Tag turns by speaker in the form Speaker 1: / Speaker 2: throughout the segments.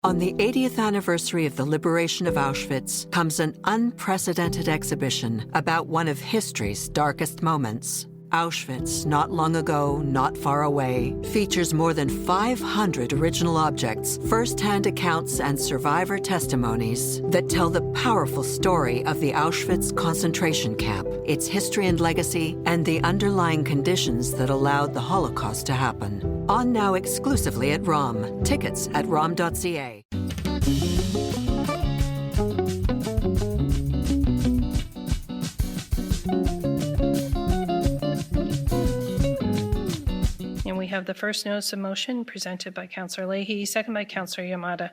Speaker 1: On the 80th anniversary of the liberation of Auschwitz comes an unprecedented exhibition about one of history's darkest moments. Auschwitz, not long ago, not far away, features more than 500 original objects, first-hand accounts, and survivor testimonies that tell the powerful story of the Auschwitz concentration camp, its history and legacy, and the underlying conditions that allowed the Holocaust to happen. On now exclusively at ROM. Tickets at rom.ca.
Speaker 2: And we have the first notice of motion presented by Councillor Leahy, second by Councillor Yamada.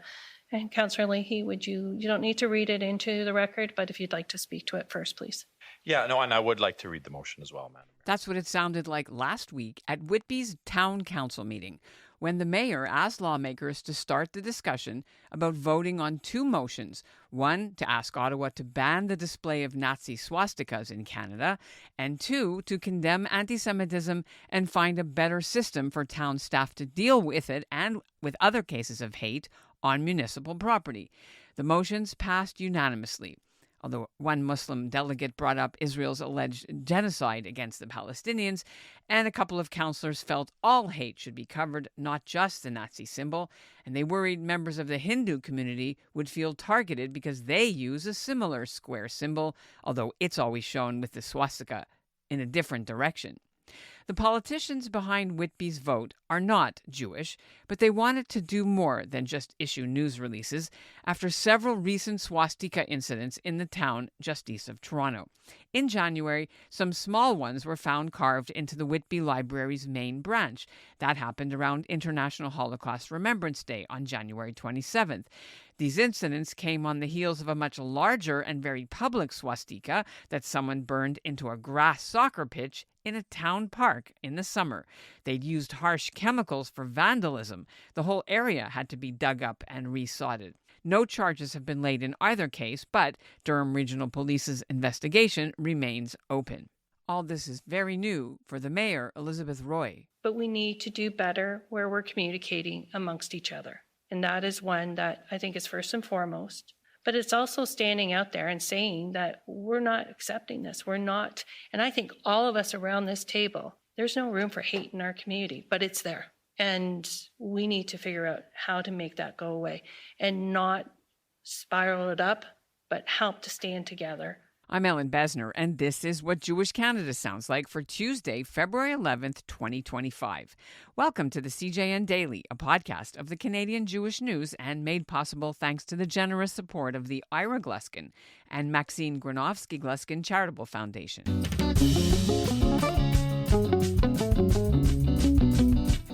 Speaker 2: And Councillor Leahy, you don't need to read it into the record, but if you'd like to speak to it first, please.
Speaker 3: Yeah, no, and I would like to read the motion as well, Madam Mayor.
Speaker 4: That's what it sounded like last week at Whitby's Town Council meeting, when the mayor asked lawmakers to start the discussion about voting on two motions. One, to ask Ottawa to ban the display of Nazi swastikas in Canada, and two, to condemn antisemitism and find a better system for town staff to deal with it and with other cases of hate on municipal property. The motions passed unanimously, although one Muslim delegate brought up Israel's alleged genocide against the Palestinians, and a couple of councillors felt all hate should be covered, not just the Nazi symbol, and they worried members of the Hindu community would feel targeted because they use a similar square symbol, although it's always shown with the swastika in a different direction. The politicians behind Whitby's vote are not Jewish, but they wanted to do more than just issue news releases after several recent swastika incidents in the town just east of Toronto. In January, some small ones were found carved into the Whitby Library's main branch. That happened around International Holocaust Remembrance Day on January 27th. These incidents came on the heels of a much larger and very public swastika that someone burned into a grass soccer pitch in a town park in the summer. They'd used harsh chemicals for vandalism. The whole area had to be dug up and resodded. No charges have been laid in either case, but Durham Regional Police's investigation remains open. All this is very new for the Mayor, Elizabeth Roy.
Speaker 2: But we need to do better where we're communicating amongst each other. And that is one that I think is first and foremost. But it's also standing out there and saying that we're not accepting this. We're not. And I think all of us around this table, there's no room for hate in our community, but it's there. And we need to figure out how to make that go away and not spiral it up, but help to stand together.
Speaker 4: I'm Ellen Besner, and this is what Jewish Canada sounds like for Tuesday, February 11th, 2025. Welcome to the CJN Daily, a podcast of the Canadian Jewish News and made possible thanks to the generous support of the Ira Gluskin and Maxine Granovsky-Gluskin Charitable Foundation.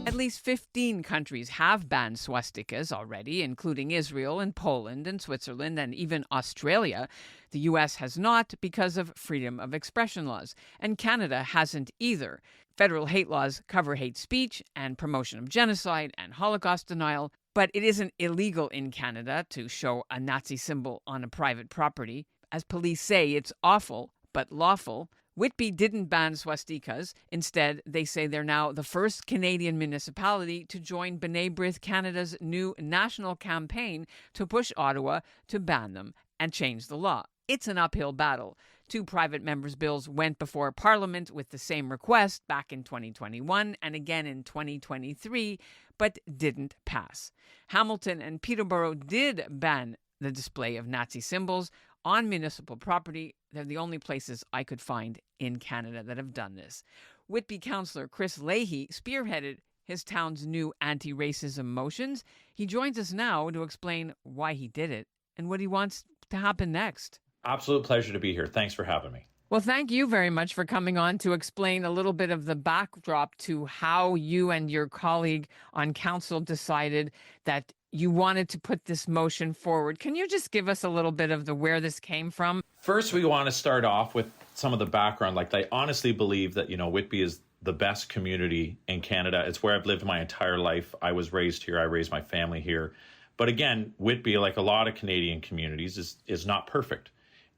Speaker 4: At least 15 countries have banned swastikas already, including Israel and Poland and Switzerland and even Australia. The U.S. has not because of freedom of expression laws, and Canada hasn't either. Federal hate laws cover hate speech and promotion of genocide and Holocaust denial, but it isn't illegal in Canada to show a Nazi symbol on a private property. As police say, it's awful, but lawful. Whitby didn't ban swastikas. Instead, they say they're now the first Canadian municipality to join B'nai B'rith Canada's new national campaign to push Ottawa to ban them and change the law. It's an uphill battle. Two private members' bills went before Parliament with the same request back in 2021 and again in 2023, but didn't pass. Hamilton and Peterborough did ban the display of Nazi symbols on municipal property. They're the only places I could find in Canada that have done this. Whitby councillor Chris Leahy spearheaded his town's new anti-racism motions. He joins us now to explain why he did it and what he wants to happen next.
Speaker 3: Absolute pleasure to be here. Thanks for having me.
Speaker 4: Well, thank you very much for coming on to explain a little bit of the backdrop to how you and your colleague on council decided that you wanted to put this motion forward. Can you just give us a little bit of where this came from?
Speaker 3: First, we want to start off with some of the background. I honestly believe that, Whitby is the best community in Canada. It's where I've lived my entire life. I was raised here. I raised my family here. But again, Whitby, like a lot of Canadian communities, is not perfect.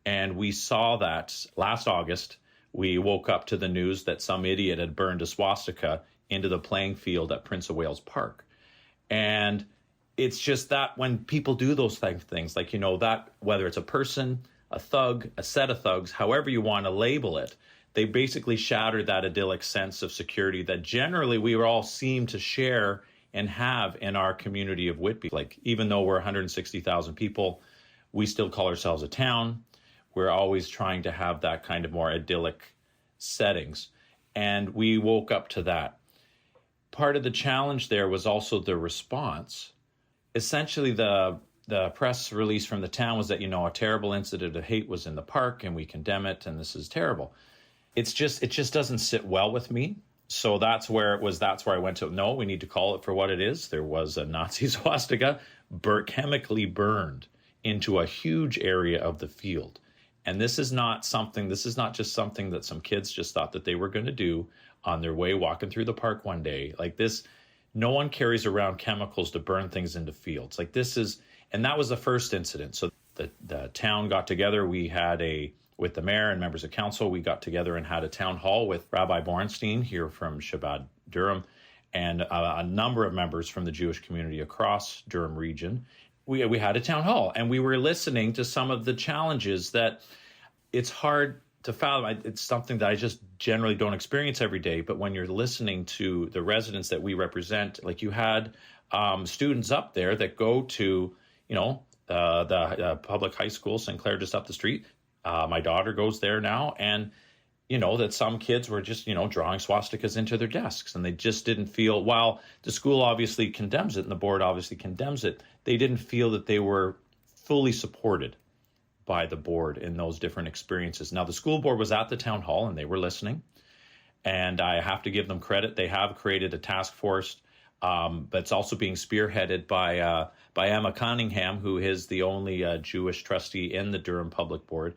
Speaker 3: And we saw that last August. We woke up to the news that some idiot had burned a swastika into the playing field at Prince of Wales Park. And it's just that when people do those type of things, like, that whether it's a person, a thug, a set of thugs, however you want to label it, they basically shatter that idyllic sense of security that generally we all seem to share and have in our community of Whitby. Like, even though we're 160,000 people, we still call ourselves a town. We're always trying to have that kind of more idyllic settings. And we woke up to that. Part of the challenge there was also the response. Essentially, the press release from the town was that, a terrible incident of hate was in the park and we condemn it and this is terrible. It just doesn't sit well with me. So that's where I went to, no, we need to call it for what it is. There was a Nazi swastika chemically burned into a huge area of the field. And this is not just something that some kids just thought that they were going to do on their way walking through the park one day. Like this, no one carries around chemicals to burn things into fields. Like this is, and that was the first incident. So the town got together. We had with the mayor and members of council, we got together and had a town hall with Rabbi Bornstein here from Shabbat, Durham, and a number of members from the Jewish community across Durham Region. We had a town hall and we were listening to some of the challenges that it's hard to fathom. It's something that I just generally don't experience every day. But when you're listening to the residents that we represent, like you had students up there that go to, the public high school, St. Clair, just up the street. My daughter goes there now, and that some kids were just, drawing swastikas into their desks, and they just didn't feel, while the school obviously condemns it and the board obviously condemns it, they didn't feel that they were fully supported by the board in those different experiences. Now, the school board was at the town hall and they were listening, and I have to give them credit. They have created a task force, but it's also being spearheaded by Emma Cunningham, who is the only Jewish trustee in the Durham Public Board.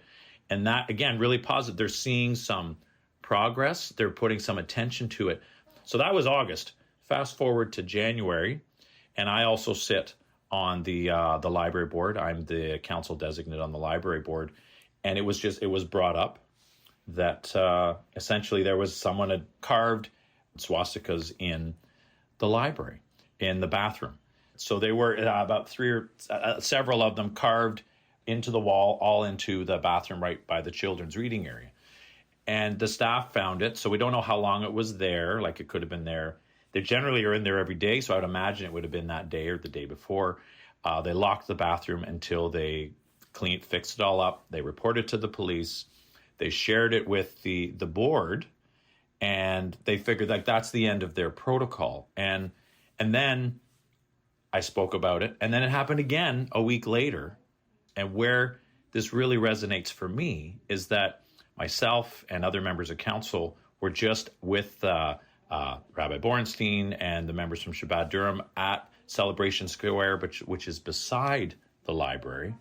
Speaker 3: And that, again, really positive. They're seeing some progress. They're putting some attention to it. So that was August. Fast forward to January, and I also sit on the library board. I'm the council designate on the library board. And it was brought up that essentially there was someone had carved swastikas in the library, in the bathroom. So they were about several of them carved into the wall, all into the bathroom right by the children's reading area. And the staff found it, so we don't know how long it was there. Like, it could have been there. They generally are in there every day, so I would imagine it would have been that day or the day before. They locked the bathroom until they fixed it all up. They reported to the police. They shared it with the board, and they figured like that's the end of their protocol. And then I spoke about it, and then it happened again a week later. And where this really resonates for me is that myself and other members of council were just with Rabbi Bornstein and the members from Shabbat Durham at Celebration Square, which is beside the library,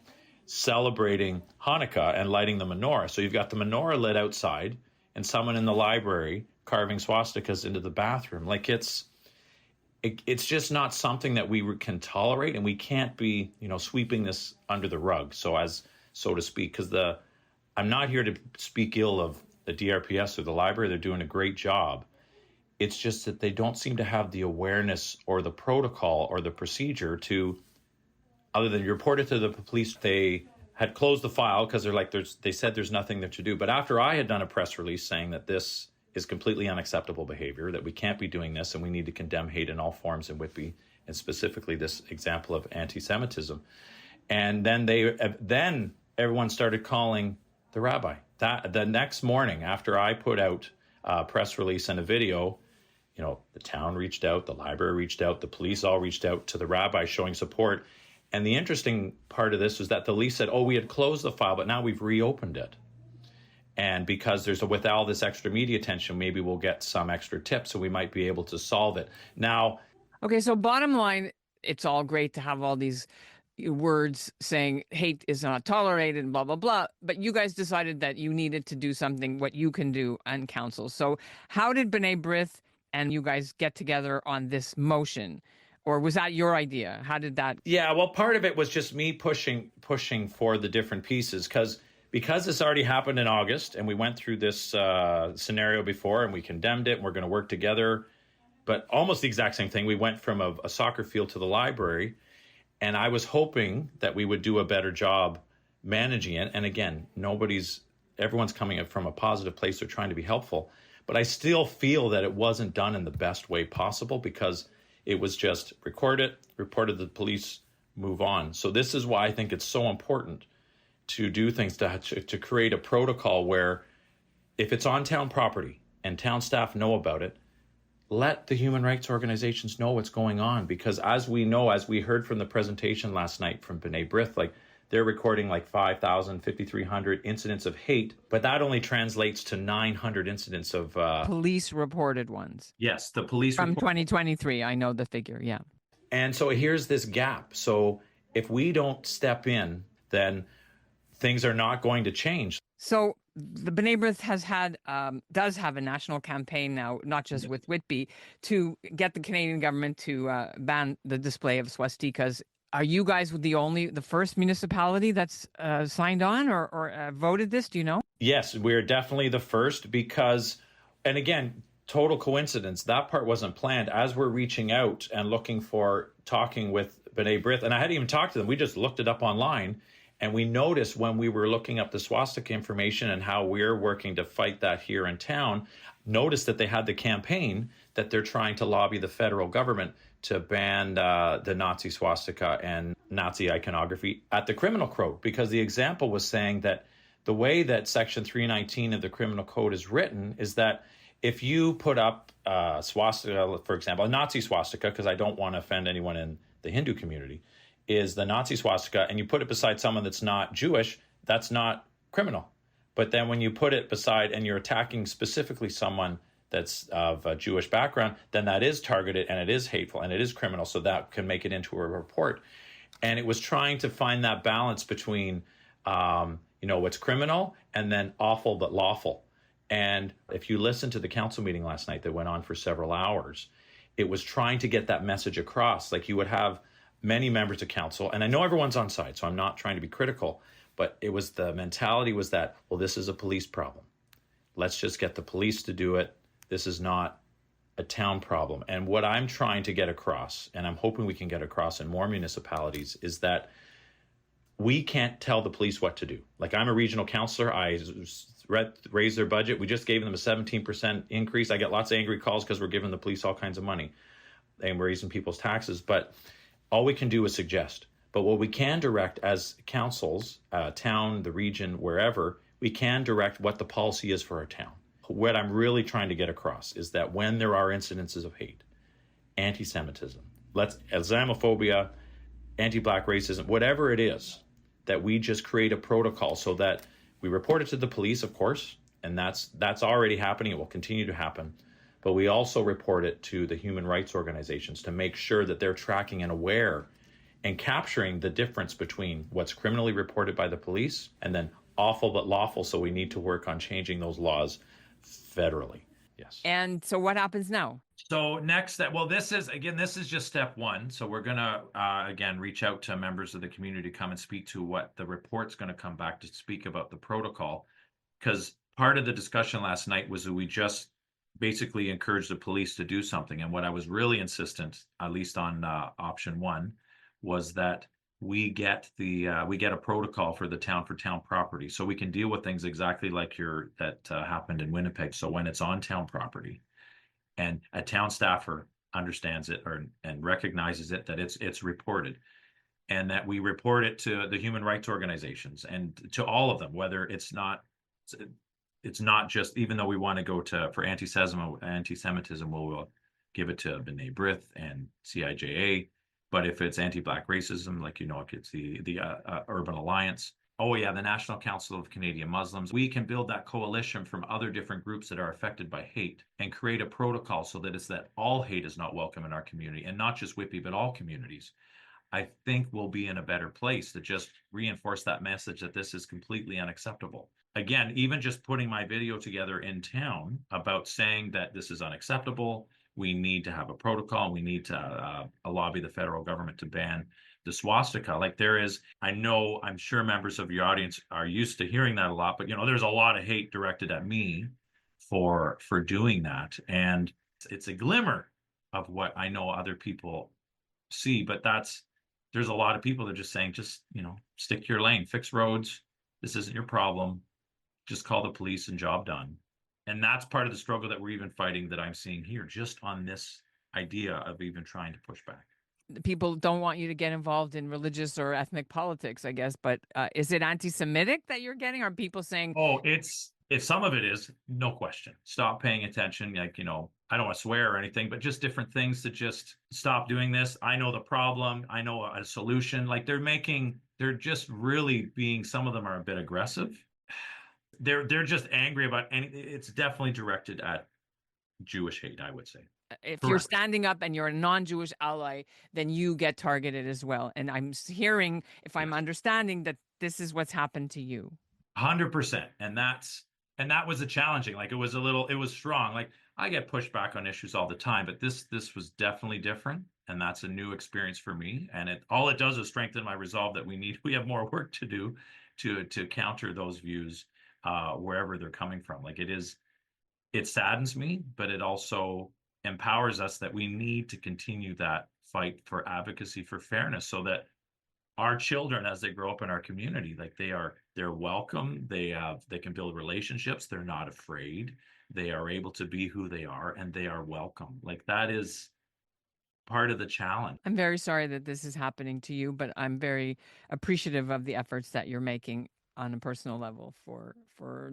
Speaker 3: celebrating Hanukkah and lighting the menorah. So you've got the menorah lit outside and someone in the library carving swastikas into the bathroom. Like it's just not something that we can tolerate, and we can't be, sweeping this under the rug, so to speak, because I'm not here to speak ill of the DRPS or the library. They're doing a great job. It's just that they don't seem to have the awareness or the protocol or the procedure to, other than report it to the police. They had closed the file because they said there's nothing there to do. But after I had done a press release saying that this is completely unacceptable behavior, that we can't be doing this, and we need to condemn hate in all forms in Whitby, and specifically this example of anti-Semitism. And then everyone started calling the rabbi. The next morning, after I put out a press release and a video, the town reached out, the library reached out, the police all reached out to the rabbi showing support. And the interesting part of this was that the police said, we had closed the file, but now we've reopened it. And because with all this extra media attention, maybe we'll get some extra tips, so we might be able to solve it. Now,
Speaker 4: okay, so bottom line, it's all great to have all these words saying hate is not tolerated and blah, blah, blah. But you guys decided that you needed to do something, what you can do on council. So how did B'nai B'rith and you guys get together on this motion? Or was that your idea? How did that?
Speaker 3: Yeah, well, part of it was just me pushing for the different pieces, because this already happened in August, and we went through this scenario before, and we condemned it, and we're going to work together. But almost the exact same thing. We went from a soccer field to the library, And I was hoping that we would do a better job managing it. And again, everyone's coming from a positive place. They're trying to be helpful. But I still feel that it wasn't done in the best way possible, because it was just record it, reported to the police, move on. So this is why I think it's so important to do things to create a protocol where if it's on town property and town staff know about it, let the human rights organizations know what's going on. Because as we know, as we heard from the presentation last night from B'nai B'rith, like they're recording like 5,000, 5,300 incidents of hate, but that only translates to 900 incidents of
Speaker 4: police reported ones.
Speaker 3: Yes, the police
Speaker 4: from 2023. I know the figure. Yeah.
Speaker 3: And so here's this gap. So if we don't step in, then things are not going to change.
Speaker 4: So the B'nai B'rith does have a national campaign now, not just with Whitby, to get the Canadian government to ban the display of swastikas. Are you guys the first municipality that's signed on or voted this? Do you know?
Speaker 3: Yes, we're definitely the first because, and again, total coincidence, that part wasn't planned. As we're reaching out and talking with B'nai B'rith, and I hadn't even talked to them, we just looked it up online. And we noticed when we were looking up the swastika information and how we're working to fight that here in town, noticed that they had the campaign that they're trying to lobby the federal government to ban the Nazi swastika and Nazi iconography at the criminal code. Because the example was saying that the way that Section 319 of the criminal code is written is that if you put up swastika, for example, a Nazi swastika, because I don't want to offend anyone in the Hindu community, is the Nazi swastika, and you put it beside someone that's not Jewish, that's not criminal. But then when you put it beside and you're attacking specifically someone that's of a Jewish background, then that is targeted and it is hateful and it is criminal. So that can make it into a report. And it was trying to find that balance between, what's criminal and then awful but lawful. And if you listen to the council meeting last night that went on for several hours, it was trying to get that message across. Like you would have many members of council, and I know everyone's on side, so I'm not trying to be critical, but it was the mentality was that, well, this is a police problem. Let's just get the police to do it. This is not a town problem. And what I'm trying to get across, and I'm hoping we can get across in more municipalities, is that we can't tell the police what to do. Like I'm a regional councillor. I raised their budget. We just gave them a 17% increase. I get lots of angry calls because we're giving the police all kinds of money and we're raising people's taxes. But all we can do is suggest. But what we can direct as councils, town, the region, wherever, we can direct what the policy is for our town. What I'm really trying to get across is that when there are incidences of hate, anti-Semitism, Islamophobia, anti-Black racism, whatever it is, that we just create a protocol so that we report it to the police, of course, and that's already happening. It will continue to happen. But we also report it to the human rights organizations to make sure that they're tracking and aware and capturing the difference between what's criminally reported by the police and then awful but lawful. So we need to work on changing those laws federally. Yes.
Speaker 4: And so what happens now?
Speaker 3: So next, this is just step one. So we're going to, again, reach out to members of the community to come and speak to what the report's going to come back to speak about the protocol. Because part of the discussion last night was that we just basically encourage the police to do something. And what I was really insistent, at least on option one, was that we get a protocol for the town property, so we can deal with things exactly like that happened in Winnipeg. So when it's on town property, and a town staffer understands it and recognizes it, that it's reported, and that we report it to the human rights organizations and to all of them, whether it's not just, even though we want to go for anti-Semitism, we'll give it to B'nai B'rith and CIJA. But if it's anti-Black racism, like, if it's the Urban Alliance, the National Council of Canadian Muslims, we can build that coalition from other different groups that are affected by hate and create a protocol so that it's that all hate is not welcome in our community, and not just Whitby, but all communities. I think we'll be in a better place to just reinforce that message that this is completely unacceptable. Again, even just putting my video together in town about saying that this is unacceptable, we need to have a protocol, we need to lobby the federal government to ban the swastika. Like I'm sure members of your audience are used to hearing that a lot, but there's a lot of hate directed at me for doing that. And it's a glimmer of what I know other people see, but that's there's a lot of people that are just saying, just, stick to your lane, fix roads. This isn't your problem. Just call the police and job done. And that's part of the struggle that we're even fighting, that I'm seeing here, just on this idea of even trying to push back.
Speaker 4: People don't want you to get involved in religious or ethnic politics, I guess. But is it anti-Semitic that you're getting? Are people saying,
Speaker 3: Oh, it's some of it is, no question. Stop paying attention. Like, I don't want to swear or anything, but just different things to just stop doing this. I know the problem. I know a solution. Like they're just really being, some of them are a bit aggressive. They're just angry about it's definitely directed at Jewish hate, I would say.
Speaker 4: if
Speaker 3: Correct.
Speaker 4: You're standing up and you're a non-Jewish ally, then you get targeted as well? And I'm hearing, if I'm understanding, that this is what's happened to you.
Speaker 3: 100%. And that was a challenging, like it was strong. Like I get pushed back on issues all the time, but this was definitely different. And that's a new experience for me. And all it does is strengthen my resolve that we have more work to do to counter those views wherever they're coming from. Like it saddens me, but it also empowers us that we need to continue that fight for advocacy for fairness, so that our children, as they grow up in our community, like they're welcome. They can build relationships. They're not afraid. They are able to be who they are, and they are welcome. Like that is part of the challenge.
Speaker 4: I'm very sorry that this is happening to you, but I'm very appreciative of the efforts that you're making on a personal level for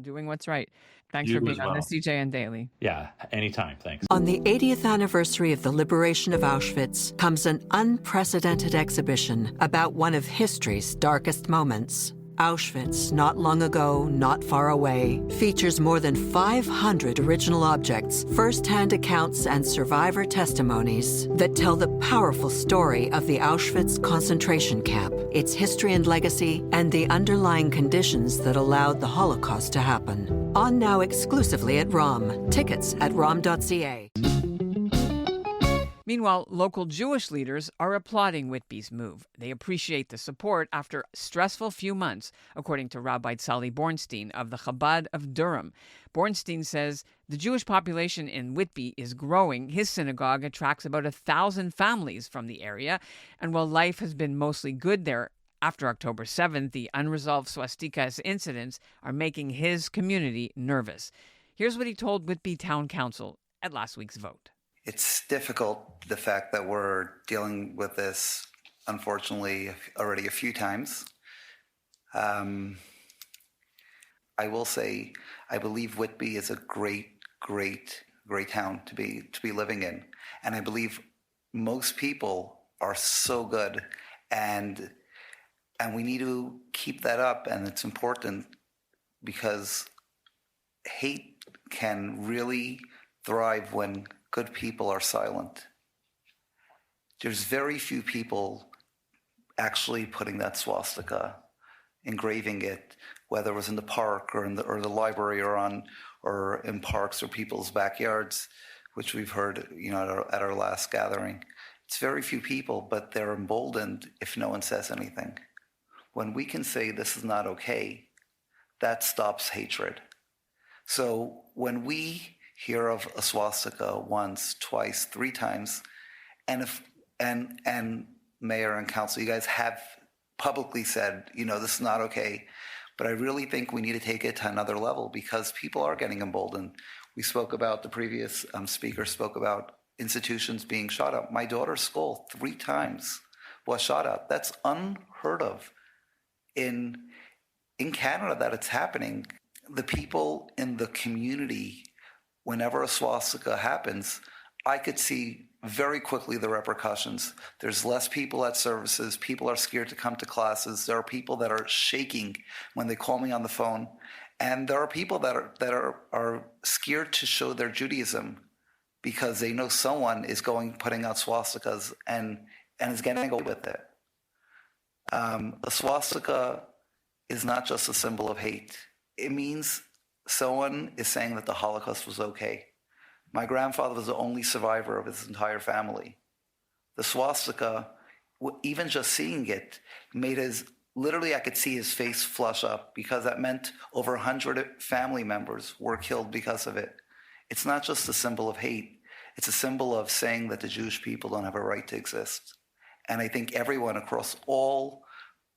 Speaker 4: doing what's right. Thanks
Speaker 3: You
Speaker 4: for being
Speaker 3: as
Speaker 4: on the
Speaker 3: well.
Speaker 4: CJN Daily.
Speaker 3: Yeah, anytime. Thanks.
Speaker 1: On the 80th anniversary of the liberation of Auschwitz comes an unprecedented exhibition about one of history's darkest moments. Auschwitz, Not Long Ago, Not Far Away, features more than 500 original objects, first-hand accounts, and survivor testimonies that tell the powerful story of the Auschwitz concentration camp, its history and legacy, and the underlying conditions that allowed the Holocaust to happen. On now exclusively at ROM. Tickets at rom.ca.
Speaker 4: Meanwhile, local Jewish leaders are applauding Whitby's move. They appreciate the support after a stressful few months, according to Rabbi Sally Bornstein of the Chabad of Durham. Bornstein says the Jewish population in Whitby is growing. His synagogue attracts about 1,000 families from the area, and while life has been mostly good there, after October 7th, the unresolved swastikas incidents are making his community nervous. Here's what he told Whitby Town Council at last week's vote.
Speaker 5: It's difficult, the fact that we're dealing with this, unfortunately, already a few times. I will say, I believe Whitby is a great, great, great town to be living in. And I believe most people are so good, and we need to keep that up. And it's important, because hate can really thrive when good people are silent. There's very few people actually putting that swastika, engraving it, whether it was in the park or in the library or in parks or people's backyards, which we've heard, at our last gathering. It's very few people, but they're emboldened if no one says anything. When we can say this is not okay, that stops hatred. So when we hear of a swastika once, twice, 3 times, and mayor and council, you guys have publicly said, this is not okay. But I really think we need to take it to another level, because people are getting emboldened. We spoke about, the previous speaker spoke about institutions being shot up. My daughter's school 3 times was shot up. That's unheard of in Canada, that it's happening. The people in the community, whenever a swastika happens, I could see very quickly the repercussions. There's less people at services. People are scared to come to classes. There are people that are shaking when they call me on the phone. And there are people that are scared to show their Judaism, because they know someone is putting out swastikas and is getting away with it. A swastika is not just a symbol of hate. It means someone is saying that the Holocaust was okay. My grandfather was the only survivor of his entire family. The swastika, even just seeing it, literally I could see his face flush up, because that meant over 100 family members were killed because of it. It's not just a symbol of hate. It's a symbol of saying that the Jewish people don't have a right to exist. And I think everyone across all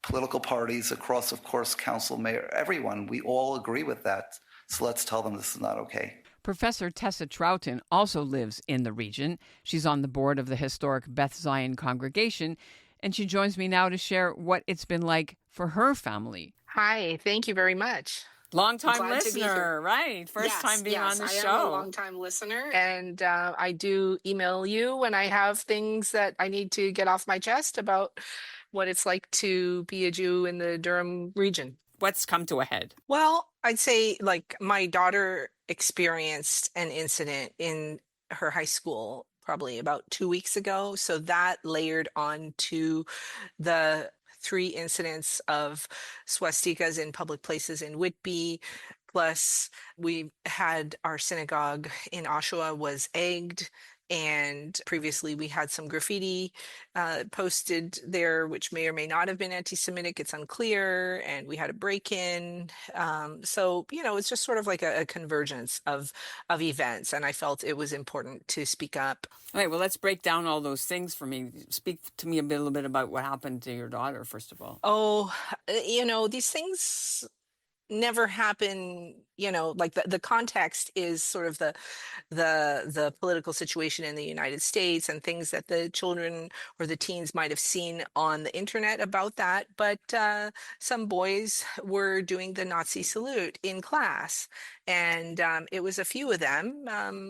Speaker 5: political parties, across, of course, council, mayor, everyone, we all agree with that. So let's tell them this is not okay.
Speaker 4: Professor Tessa Troughton also lives in the region. She's on the board of the historic Beth Zion congregation, and she joins me now to share what it's been like for her family.
Speaker 6: Hi, thank you very much.
Speaker 4: Long-time
Speaker 6: Glad to be
Speaker 4: listener,
Speaker 6: here.
Speaker 4: right? First time being on the
Speaker 6: I
Speaker 4: show.
Speaker 6: am a long-time listener, and I do email you when I have things that I need to get off my chest about what it's like to be a Jew in the Durham region.
Speaker 4: What's come to a head?
Speaker 6: Well, I'd say like my daughter experienced an incident in her high school probably about 2 weeks ago. So that layered on to the 3 incidents of swastikas in public places in Whitby. Plus, we had our synagogue in Oshawa was egged. And previously, we had some graffiti posted there, which may or may not have been anti-Semitic. It's unclear. And we had a break-in. So, it's just sort of like a convergence of events. And I felt it was important to speak up.
Speaker 4: All right, well, let's break down all those things for me. Speak to me a little bit about what happened to your daughter, first of all.
Speaker 6: Oh, these things never happen, like the context is sort of the political situation in the United States and things that the children or the teens might have seen on the internet about that. But some boys were doing the Nazi salute in class, and it was a few of them,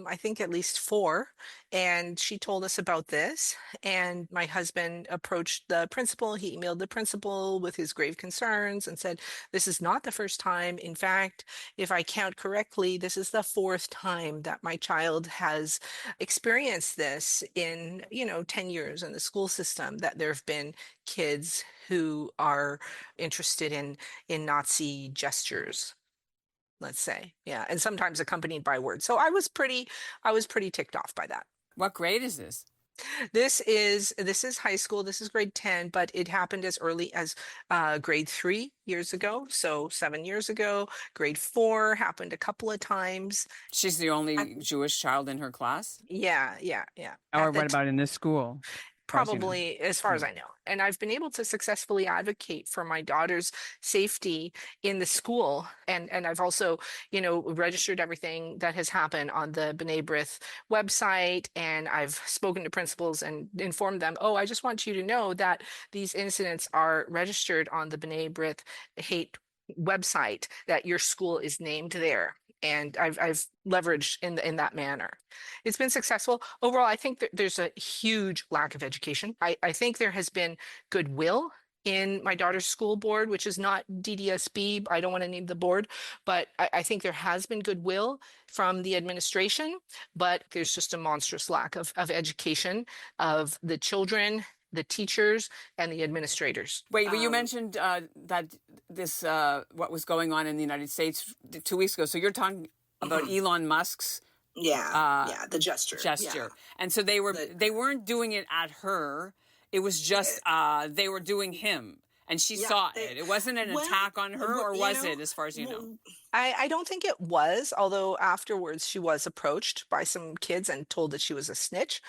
Speaker 6: I think at least 4. And she told us about this, and my husband approached the principal. He emailed the principal with his grave concerns and said, this is not the first time. In fact, if I count correctly, this is the 4th time that my child has experienced this in, 10 years in the school system, that there have been kids who are interested in Nazi gestures, let's say. Yeah. And sometimes accompanied by words. So I was pretty ticked off by that.
Speaker 4: What grade is this?
Speaker 6: This is high school. This is grade 10, but it happened as early as grade 3 years ago. So 7 years ago. Grade 4 happened a couple of times.
Speaker 4: She's the only Jewish child in her class?
Speaker 6: Yeah.
Speaker 4: Or what about in this school?
Speaker 6: Probably, as far as I know. And I've been able to successfully advocate for my daughter's safety in the school. And I've also, registered everything that has happened on the B'nai B'rith website. And I've spoken to principals and informed them, I just want you to know that these incidents are registered on the B'nai B'rith hate website, that your school is named there. And I've leveraged in that manner. It's been successful. Overall, I think that there's a huge lack of education. I think there has been goodwill in my daughter's school board, which is not DDSB. I don't want to name the board, but I think there has been goodwill from the administration, but there's just a monstrous lack of education of the children, the teachers, and the administrators.
Speaker 4: Wait, but you mentioned that this, what was going on in the United States 2 weeks ago. So you're talking about Elon Musk's
Speaker 6: the gesture.
Speaker 4: Yeah. And so they weren't doing it at her. It was just they were doing him. And she saw it. It wasn't an attack on her, or was it, as far as you know?
Speaker 6: I don't think it was, although afterwards she was approached by some kids and told that she was a snitch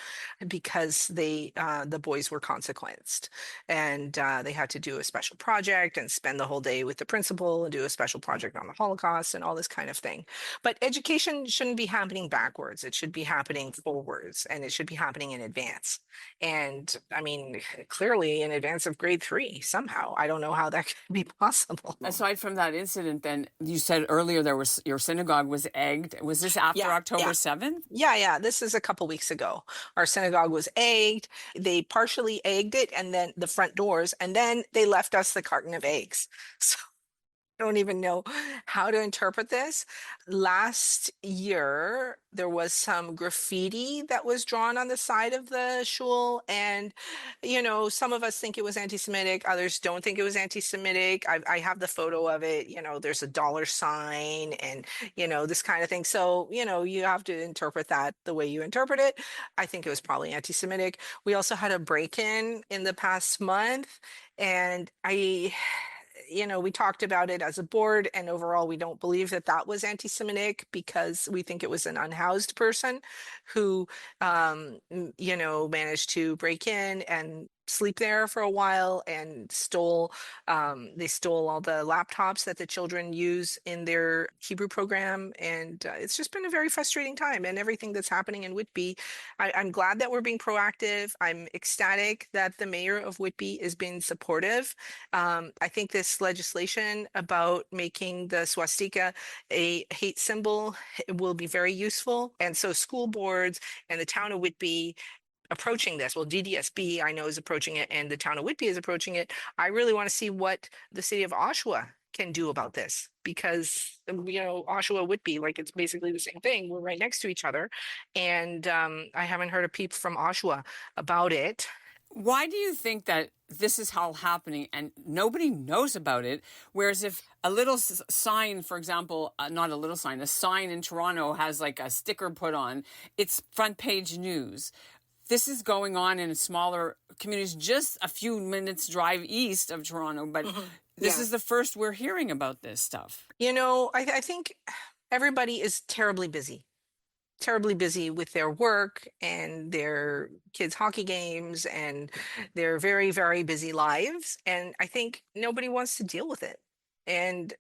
Speaker 6: because the boys were consequenced. And they had to do a special project and spend the whole day with the principal and do a special project on the Holocaust and all this kind of thing. But education shouldn't be happening backwards. It should be happening forwards, and it should be happening in advance. And I mean, clearly in advance of grade 3, somehow. I don't know how that could be possible.
Speaker 4: Aside from that incident, then you said earlier your synagogue was egged. Was this after October 7th?
Speaker 6: Yeah. This is a couple weeks ago. Our synagogue was egged. They partially egged it, and then the front doors, and then they left us the carton of eggs. So I don't even know how to interpret this. Last year, there was some graffiti that was drawn on the side of the shul. And, some of us think it was anti-Semitic. Others don't think it was anti-Semitic. I have the photo of it. There's a dollar sign and, this kind of thing. So, you have to interpret that the way you interpret it. I think it was probably anti-Semitic. We also had a break-in in the past month. And we talked about it as a board, and overall, we don't believe that was anti-Semitic because we think it was an unhoused person who, managed to break in and sleep there for a while and they stole all the laptops that the children use in their Hebrew program. And it's just been a very frustrating time, and everything that's happening in Whitby. I'm glad that we're being proactive. I'm ecstatic that the mayor of Whitby is being supportive. I think this legislation about making the swastika a hate symbol will be very useful. And so school boards and the town of Whitby approaching this. Well, DDSB, I know, is approaching it, and the town of Whitby is approaching it. I really want to see what the city of Oshawa can do about this, because, Oshawa, Whitby, like, it's basically the same thing. We're right next to each other. And I haven't heard a peep from Oshawa about it.
Speaker 4: Why do you think that this is all happening and nobody knows about it? Whereas if a little sign, for example, not a little sign, a sign in Toronto has like a sticker put on, it's front page news. This is going on in smaller communities, just a few minutes drive east of Toronto, but this is the first we're hearing about this stuff.
Speaker 6: I think everybody is terribly busy with their work and their kids' hockey games and their very, very busy lives. And I think nobody wants to deal with it. And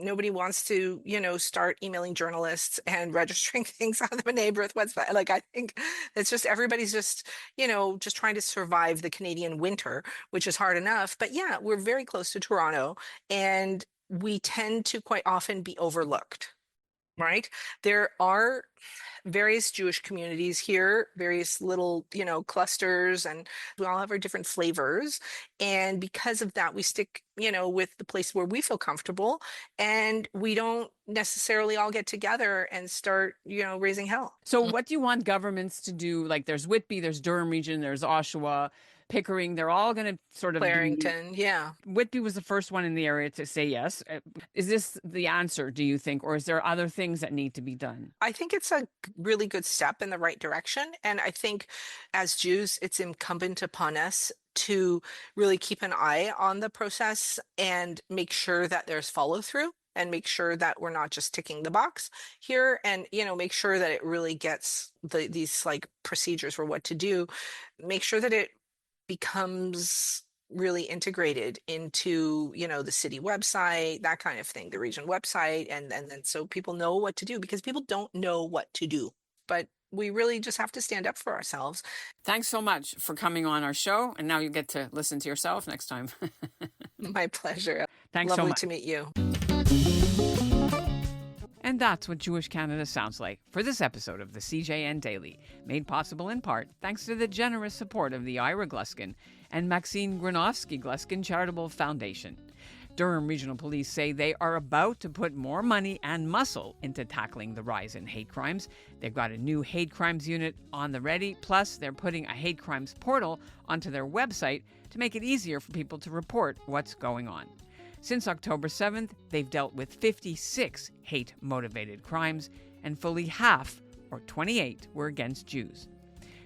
Speaker 6: nobody wants to, start emailing journalists and registering things on the neighborhood website. Like, I think it's just, everybody's just, just trying to survive the Canadian winter, which is hard enough. But yeah, we're very close to Toronto, and we tend to quite often be overlooked, right? There are various Jewish communities here, various little, clusters, and we all have our different flavors. And because of that, we stick, with the place where we feel comfortable, and we don't necessarily all get together and start, raising hell.
Speaker 4: So what do you want governments to do? Like, there's Whitby, there's Durham Region, there's Oshawa, Pickering, they're all going to sort of
Speaker 6: Clarington, yeah.
Speaker 4: Whitby was the first one in the area to say yes. Is this the answer, do you think, or is there other things that need to be done?
Speaker 6: I think it's a really good step in the right direction. And I think as Jews, it's incumbent upon us to really keep an eye on the process and make sure that there's follow through, and make sure that we're not just ticking the box here, and, make sure that it really gets these like procedures for what to do, make sure that it becomes really integrated into, the city website, that kind of thing, the region website. And then so people know what to do, because people don't know what to do, but we really just have to stand up for ourselves.
Speaker 4: Thanks so much for coming on our show. And now you get to listen to yourself next time.
Speaker 6: My pleasure.
Speaker 4: Thanks
Speaker 6: Lovely
Speaker 4: so much.
Speaker 6: to meet you.
Speaker 4: And that's what Jewish Canada sounds like for this episode of the CJN Daily, made possible in part thanks to the generous support of the Ira Gluskin and Maxine Granovsky Gluskin Charitable Foundation. Durham Regional Police say they are about to put more money and muscle into tackling the rise in hate crimes. They've got a new hate crimes unit on the ready, plus they're putting a hate crimes portal onto their website to make it easier for people to report what's going on. Since October 7th, they've dealt with 56 hate-motivated crimes, and fully half, or 28, were against Jews.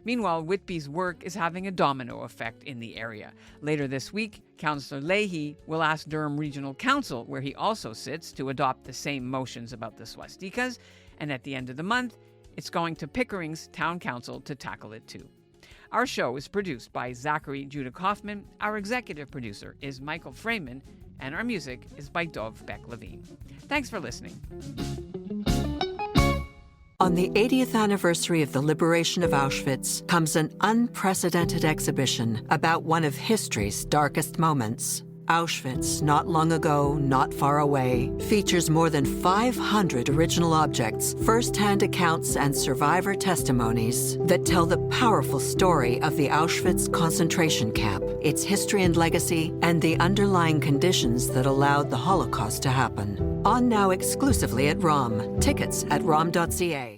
Speaker 4: Meanwhile, Whitby's work is having a domino effect in the area. Later this week, Councillor Leahy will ask Durham Regional Council, where he also sits, to adopt the same motions about the swastikas, and at the end of the month, it's going to Pickering's Town Council to tackle it too. Our show is produced by Zachary Judah Kaufman, our executive producer is Michael Freeman, and our music is by Dov Beck-Levine. Thanks for listening.
Speaker 1: On the 80th anniversary of the liberation of Auschwitz comes an unprecedented exhibition about one of history's darkest moments. Auschwitz, not long ago, not far away, features more than 500 original objects, first-hand accounts, and survivor testimonies that tell the powerful story of the Auschwitz concentration camp, its history and legacy, and the underlying conditions that allowed the Holocaust to happen. On now exclusively at ROM. Tickets at rom.ca.